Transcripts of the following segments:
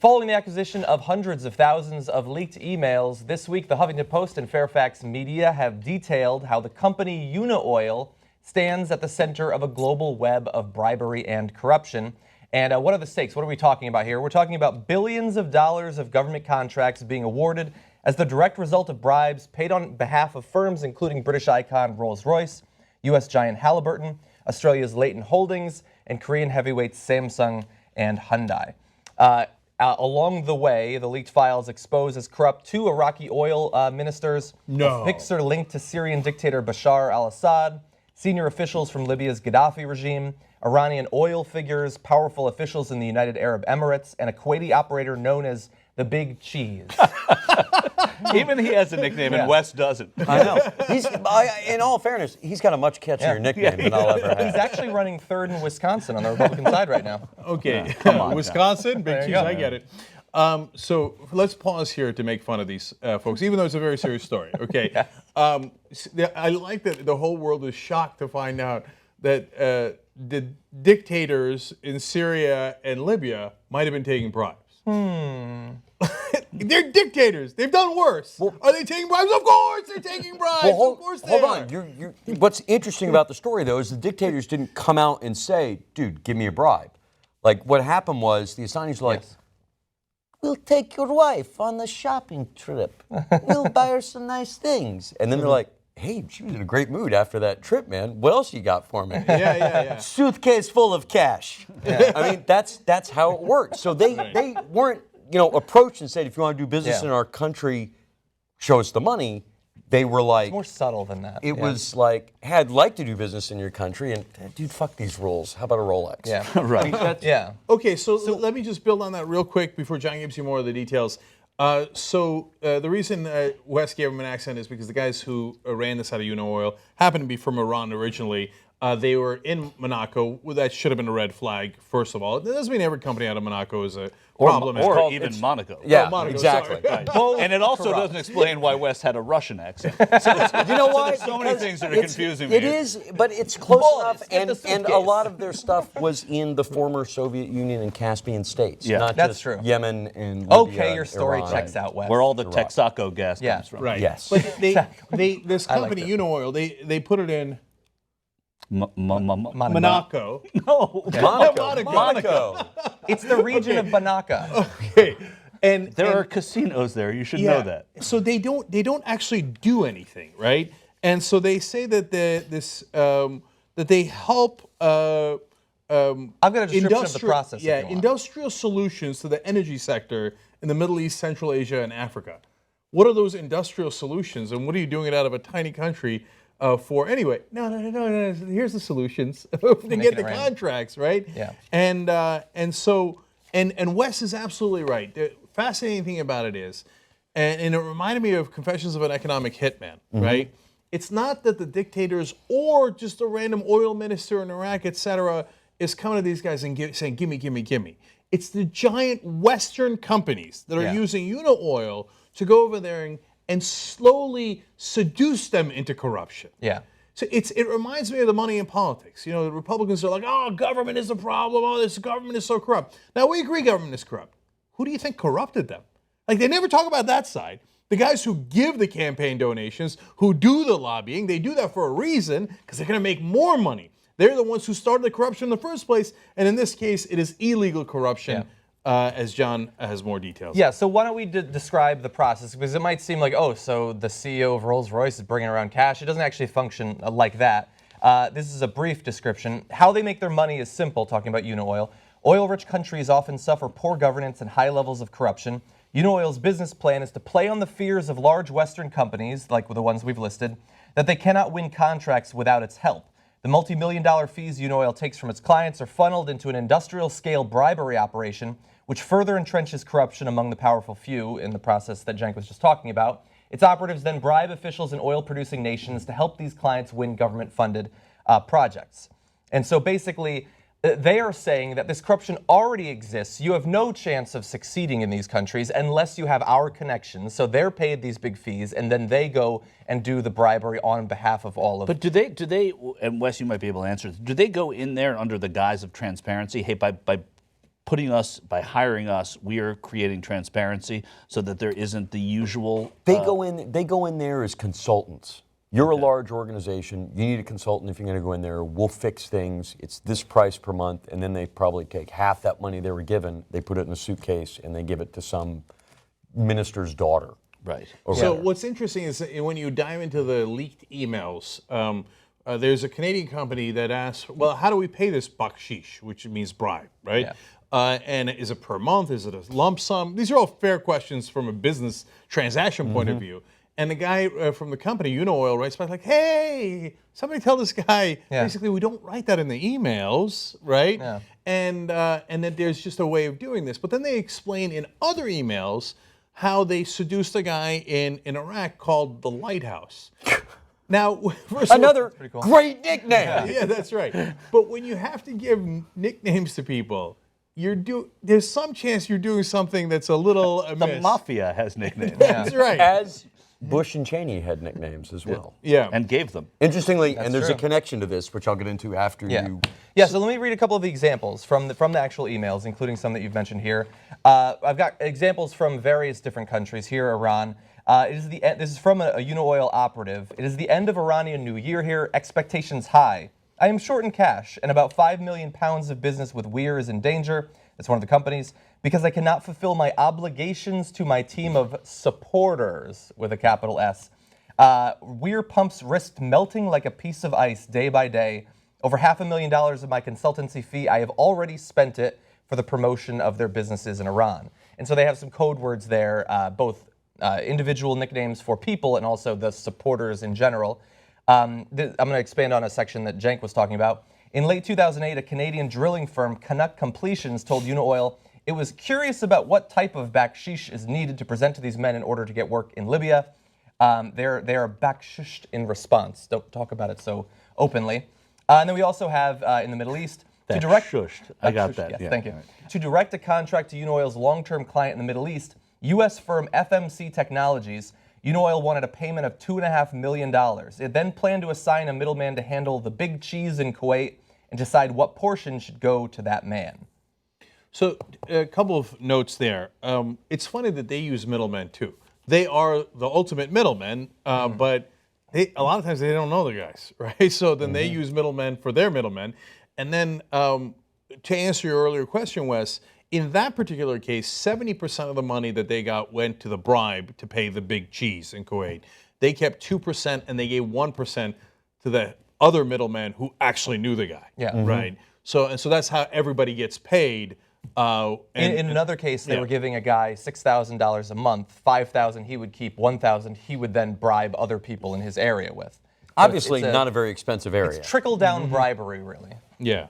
Following the acquisition of hundreds of thousands of leaked emails, this week the Huffington Post and Fairfax Media have detailed how the company Unioil stands at the center of a global web of bribery and corruption. And what are the stakes? What are we talking about here? We're talking about billions of dollars of government contracts being awarded as the direct result of bribes paid on behalf of firms including British icon Rolls-Royce, U.S. giant Halliburton, Australia's Leighton Holdings, and Korean heavyweights Samsung and Hyundai. Along the way, the leaked files expose as corrupt two Iraqi oil ministers, a fixer linked to Syrian dictator Bashar al-Assad, senior officials from Libya's Gaddafi regime, Iranian oil figures, powerful officials in the United Arab Emirates, and a Kuwaiti operator known as the Big Cheese. Even he has a nickname, and Wes doesn't. I know. In all fairness, he's got a much catchier nickname than I'll ever have. He's actually running third in Wisconsin on the Republican side right now. Okay, come on, Wisconsin, Big Cheese, I get it. So let's pause here to make fun of these folks, even though it's a very serious story. Okay, I like that the whole world is shocked to find out that the dictators in Syria and Libya might have been taking bribes. They're dictators. They've done worse. Well, are they taking bribes? Of course they're taking bribes. Well, of course they are. Hold on. What's interesting about the story, though, is the dictators didn't come out and say, dude, give me a bribe. Like, what happened was the Assange's were like, we'll take your wife on a shopping trip. We'll buy her some nice things. And then they're like, hey, she was in a great mood after that trip, man. What else you got for me? Yeah. Suitcase full of cash. I mean, that's how it worked. So they weren't, approached and said, if you want to do business in our country, show us the money. They were like... It's more subtle than that. It was like, hey, I'd like to do business in your country, and dude, fuck these rules. How about a Rolex? Yeah. Right. Okay, so let me just build on that real quick before John gives you more of the details. The reason Wes gave him an accent is because the guys who ran this out of Unioil happened to be from Iran originally. They were in Monaco. Well, that should have been a red flag, first of all. It doesn't mean every company out of Monaco is a problem. Or even Monaco. Yeah, Monaco, exactly. Right. And it also doesn't explain why Wes had a Russian accent. You know why? There's so many things that are confusing me. It is, but it's close enough, and a lot of their stuff was in the former Soviet Union and Caspian states, not that's just true. Yemen and Libya. Okay, your story Iran. checks out, Wes. Where all the Texaco gas comes from. Right. Yes. But this company, Unioil, they put it in Monaco. No. Monaco. It's the region of Banaka. Okay. And There are casinos there. You should know that. So they don't actually do anything, right? And so they say that that they help. I've got a description of the process. Yeah, if you want. industrial solutions to the energy sector in the Middle East, Central Asia, and Africa. What are those industrial solutions, and what are you doing it out of a tiny country for? Anyway, no. Here's the solutions to get the contracts, right? Yeah. And Wes is absolutely right. The fascinating thing about it is, and it reminded me of Confessions of an Economic Hitman, right? It's not that the dictators or just a random oil minister in Iraq, etc., is coming to these guys and saying, gimme, gimme, gimme. It's the giant Western companies that are using Unioil to go over there and slowly seduce them into corruption. Yeah. So it reminds me of the money in politics. The Republicans are like, oh, government is a problem. Oh, this government is so corrupt. Now, we agree government is corrupt. Who do you think corrupted them? Like, they never talk about that side. The guys who give the campaign donations, who do the lobbying, they do that for a reason because they're going to make more money. They're the ones who started the corruption in the first place. And in this case, it is illegal corruption. As John has more details. Yeah, so why don't we describe the process? Because it might seem like, oh, so the CEO of Rolls-Royce is bringing around cash. It doesn't actually function like that. This is a brief description. How they make their money is simple, talking about Unioil. Oil-rich countries often suffer poor governance and high levels of corruption. Unioil's business plan is to play on the fears of large Western companies, like the ones we've listed, that they cannot win contracts without its help. The multi-million-dollar fees Unioil takes from its clients are funneled into an industrial-scale bribery operation, which further entrenches corruption among the powerful few in the process that Cenk was just talking about. Its operatives then bribe officials in oil-producing nations to help these clients win government-funded projects. And so basically, they are saying that this corruption already exists. You have no chance of succeeding in these countries unless you have our connections. So they're paid these big fees, and then they go and do the bribery on behalf of all of them. But do they, and Wes, you might be able to answer this, do they go in there under the guise of transparency? Hey, by by hiring us, we are creating transparency so that there isn't the usual. They go in there as consultants. You're a large organization. You need a consultant if you're going to go in there. We'll fix things. It's this price per month, and then they probably take half that money they were given, they put it in a suitcase, and they give it to some minister's daughter. Right. So what's interesting is that when you dive into the leaked emails, there's a Canadian company that asks, well, how do we pay this bakshish, which means bribe, right? Yeah. And is it per month? Is it a lump sum? These are all fair questions from a business transaction point of view. And the guy from the company, Unaoil, writes back like, hey, somebody tell this guy, basically, we don't write that in the emails, right? Yeah. And that there's just a way of doing this. But then they explain in other emails how they seduced a guy in Iraq called the Lighthouse. Now, Another cool. great nickname. yeah, that's right. But when you have to give nicknames to people, there's some chance you're doing something that's a little amiss. The mafia has nicknames. That's right. As Bush and Cheney had nicknames as well. Yeah. And gave them. Interestingly, and there's true. a connection to this, which I'll get into after you. Yeah, so let me read a couple of the examples from the actual emails, including some that you've mentioned here. I've got examples from various different countries here, Iran. This is from a Unaoil operative. It is the end of Iranian New Year here, expectations high. I am short in cash, and about 5 million pounds of business with Weir is in danger. That's one of the companies. Because I cannot fulfill my obligations to my team of supporters, with a capital S. Weir pumps risked melting like a piece of ice day by day. Over $500,000 of my consultancy fee, I have already spent it for the promotion of their businesses in Iran. And so they have some code words there, both individual nicknames for people and also the supporters in general. I'm going to expand on a section that Cenk was talking about. In late 2008, a Canadian drilling firm, Canuck Completions, told Unaoil it was curious about what type of bakshish is needed to present to these men in order to get work in Libya. They are bakshished in response. Don't talk about it so openly. And then we also have in the Middle East to direct. Shushed. I got Shushed, that. yes, Yeah. thank you. To direct a contract to Unaoil's long-term client in the Middle East, U.S. firm FMC Technologies. Unaoil wanted a payment of $2.5 million. It then planned to assign a middleman to handle the big cheese in Kuwait and decide what portion should go to that man. So a couple of notes there. It's funny that they use middlemen too. They are the ultimate middlemen, but a lot of times they don't know the guys, right? So then they use middlemen for their middlemen. And then to answer your earlier question, Wes, in that particular case, 70% of the money that they got went to the bribe to pay the big cheese in Kuwait. They kept 2% and they gave 1% to the other middleman who actually knew the guy. Yeah. Right. So that's how everybody gets paid. In another case, they were giving a guy $6,000 a month, $5,000 he would keep, $1,000 he would then bribe other people in his area with. So Obviously, not a very expensive area. It's trickle-down bribery, really. Yeah.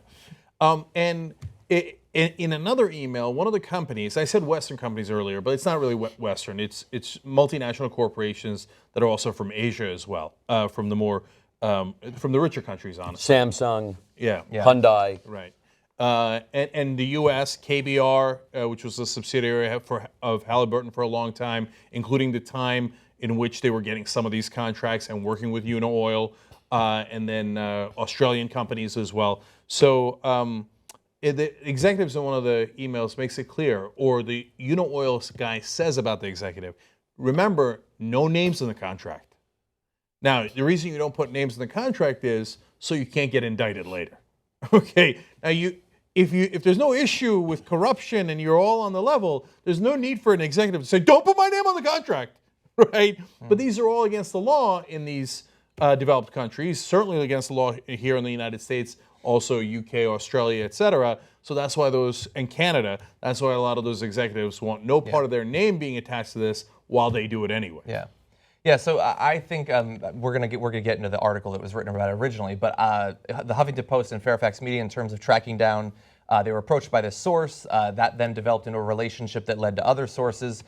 In another email, one of the companies, I said Western companies earlier, but it's not really Western. It's multinational corporations that are also from Asia as well, from the richer countries, honestly. Samsung, Yeah. Hyundai. Right. And the U.S., KBR, which was a subsidiary of Halliburton for a long time, including the time in which they were getting some of these contracts and working with Unaoil, and then Australian companies as well. So the executives in one of the emails makes it clear, or the Unaoil guy says about the executive, remember, no names in the contract. Now, the reason you don't put names in the contract is so you can't get indicted later. Okay, now if there's no issue with corruption and you're all on the level, there's no need for an executive to say, don't put my name on the contract, right? But these are all against the law in these developed countries, certainly against the law here in the United States, also UK, Australia, etc. So that's why and Canada, that's why a lot of those executives want no part of their name being attached to this while they do it anyway. Yeah. Yeah, so I think we're gonna get into the article that was written about it originally, but the Huffington Post and Fairfax Media, in terms of tracking down, they were approached by this source that then developed into a relationship that led to other sources,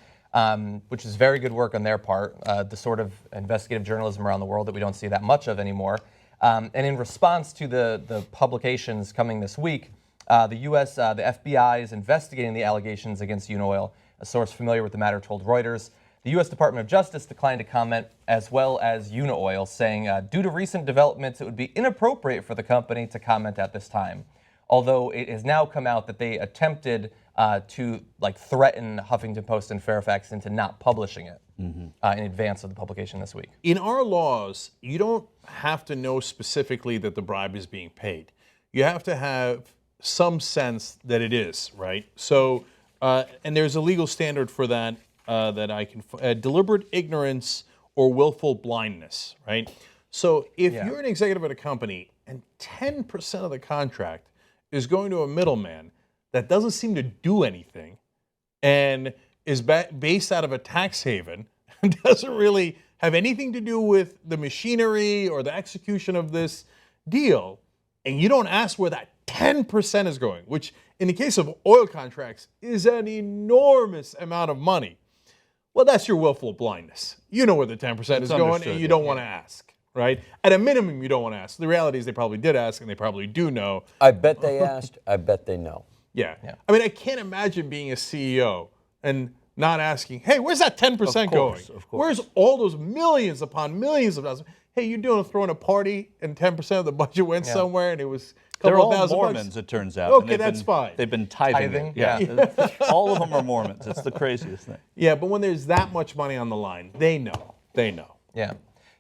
which is very good work on their part. The sort of investigative journalism around the world that we don't see that much of anymore. And in response to the publications coming this week, the U.S. The FBI is investigating the allegations against Unaoil. A source familiar with the matter told Reuters. The U.S. Department of Justice declined to comment, as well as Unaoil, saying, due to recent developments, it would be inappropriate for the company to comment at this time. although it has now come out that they attempted to threaten Huffington Post and Fairfax into not publishing it in advance of the publication this week. In our laws, you don't have to know specifically that the bribe is being paid. You have to have some sense that it is, right? So, and there's a legal standard for that that I can, deliberate ignorance or willful blindness, right? So if you're an executive at a company and 10% of the contract is going to a middleman that doesn't seem to do anything and is based out of a tax haven and doesn't really have anything to do with the machinery or the execution of this deal, and you don't ask where that 10% is going, which in the case of oil contracts is an enormous amount of money, well, that's your willful blindness. You know where the 10% is going, and you don't want to ask, right? At a minimum, you don't want to ask. The reality is they probably did ask, and they probably do know. I bet they asked. I bet they know. Yeah. I mean, I can't imagine being a CEO and not asking, hey, where's that 10% going? Of course. Where's all those millions upon millions of dollars? Hey, you're throwing a party and 10% of the budget went somewhere and it was a They're couple all thousand Mormons, bucks. it turns out. Okay, that's fine. They've been tithing. Yeah. All of them are Mormons. It's the craziest thing. Yeah, but when there's that much money on the line, they know. They know. Yeah.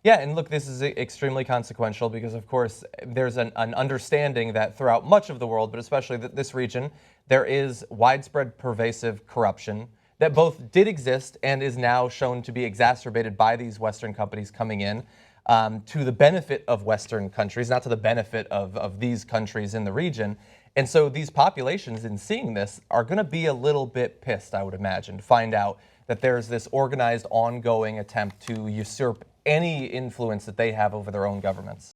Yeah, and look, this is extremely consequential because, of course, there's an understanding that throughout much of the world, but especially this region, there is widespread pervasive corruption that both did exist and is now shown to be exacerbated by these Western companies coming in to the benefit of Western countries, not to the benefit of these countries in the region. And so these populations, in seeing this, are going to be a little bit pissed, I would imagine, to find out that there's this organized, ongoing attempt to usurp any influence that they have over their own governments.